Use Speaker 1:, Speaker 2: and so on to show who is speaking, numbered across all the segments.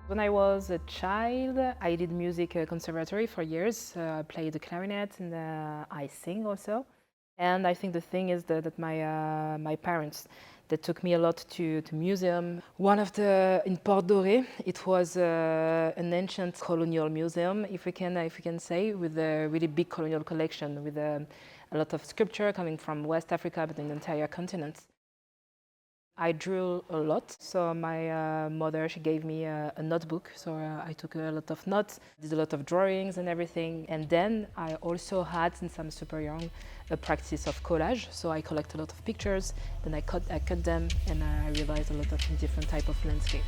Speaker 1: When I was a child, I did music conservatory for years. I played the clarinet and I sing also. And I think the thing is that my parents, they took me a lot to museum. One of the in Port Doré, it was an ancient colonial museum, if we can say, with a really big colonial collection, with a lot of sculpture coming from West Africa, but in the entire continent. I drew a lot, so my mother, she gave me a notebook, so I took a lot of notes, did a lot of drawings and everything. And then I also had, since I'm super young, a practice of collage, so I collect a lot of pictures, then I cut them, and I realized a lot of different type of landscape.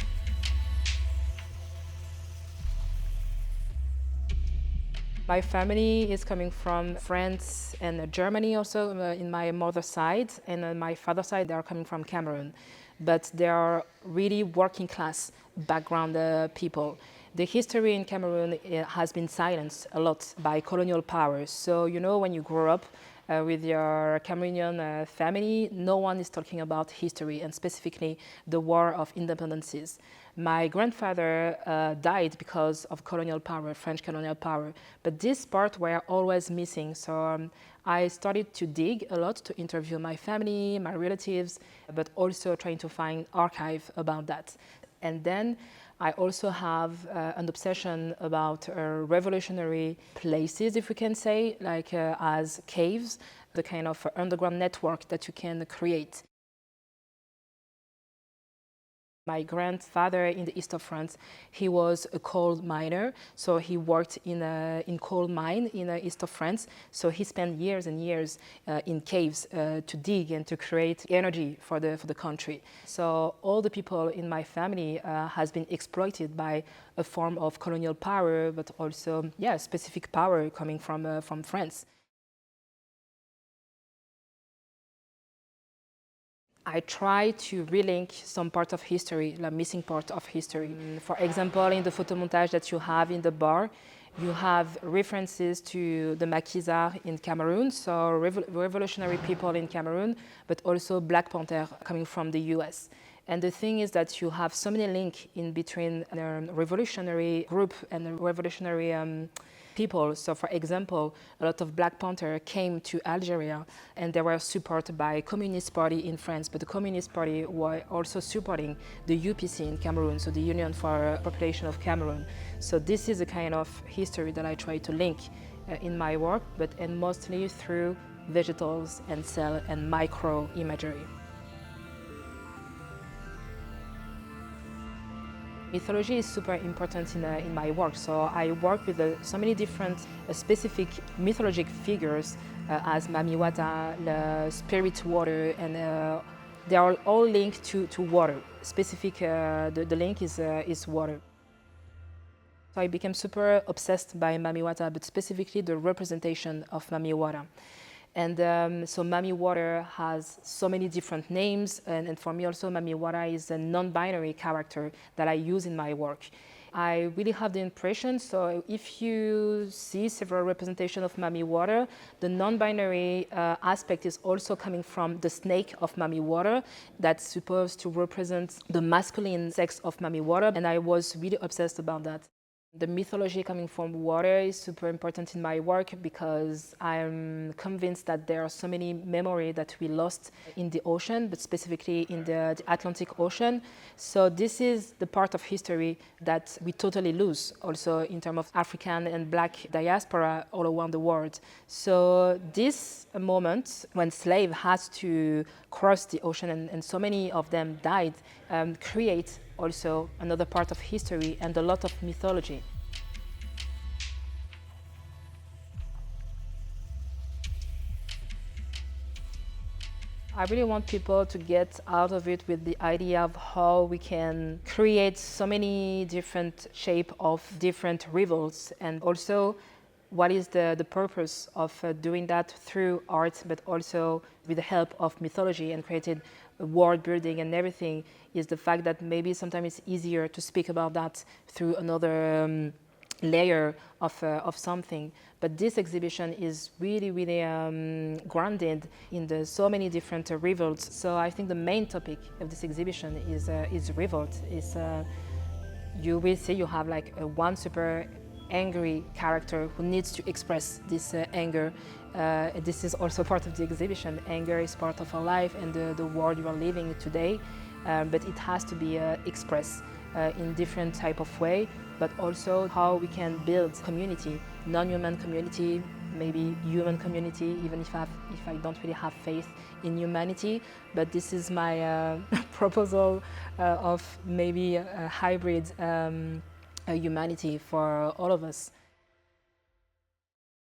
Speaker 1: My family is coming from France and Germany also in my mother's side, and on my father's side they are coming from Cameroon. But they are really working class background people. The history in Cameroon has been silenced a lot by colonial powers. So you know, when you grow up with your Cameroonian family, no one is talking about history, and specifically the War of Independences. My grandfather died because of colonial power, French colonial power, but this part were always missing. So I started to dig a lot to interview my family, my relatives, but also trying to find archive about that. And then I also have an obsession about revolutionary places, if we can say, like as caves, the kind of underground network that you can create. My grandfather in the east of France, he was a coal miner, so he worked in coal mine in the east of France. So he spent years and years in caves to dig and to create energy for the country. So all the people in my family has been exploited by a form of colonial power, but also specific power coming from France. I try to relink some part of history, the missing part of history. For example, in the photomontage that you have in the bar, you have references to the Maquisards in Cameroon, so revolutionary people in Cameroon, but also Black Panther coming from the US. And the thing is that you have so many links in between a revolutionary group and a revolutionary people. So for example, a lot of Black Panther came to Algeria and they were supported by Communist Party in France, but the Communist Party were also supporting the UPC in Cameroon, so the Union for Population of Cameroon. So this is a kind of history that I try to link in my work, and mostly through vegetables and cell and micro imagery. Mythology is super important in my work, so I work with so many different specific mythologic figures as Mami Wata, the spirit water, and they are all linked to water. The link is water. So I became super obsessed by Mami Wata, but specifically the representation of Mami Wata. And so Mami Water has so many different names, and for me also Mami Water is a non-binary character that I use in my work. I really have the impression, so if you see several representations of Mami Water, the non-binary aspect is also coming from the snake of Mami Water that's supposed to represent the masculine sex of Mami Water, and I was really obsessed about that. The mythology coming from water is super important in my work because I'm convinced that there are so many memories that we lost in the ocean, but specifically in the Atlantic Ocean. So this is the part of history that we totally lose, also in terms of African and Black diaspora all around the world. So this moment when slaves had to cross the ocean and so many of them died, create also another part of history and a lot of mythology. I really want people to get out of it with the idea of how we can create so many different shapes of different revolts, and also what is the purpose of doing that through art, but also with the help of mythology and created world building and everything, is the fact that maybe sometimes it's easier to speak about that through another layer of something. But this exhibition is really, really grounded in so many different revolts. So I think the main topic of this exhibition is revolt. you will see you have like one super angry character who needs to express this anger. This is also part of the exhibition. Anger is part of our life and the world you are living today, but it has to be expressed in different type of way, but also how we can build community, non-human community, maybe human community, even if I don't really have faith in humanity. But this is my proposal of maybe a hybrid humanity for all of us.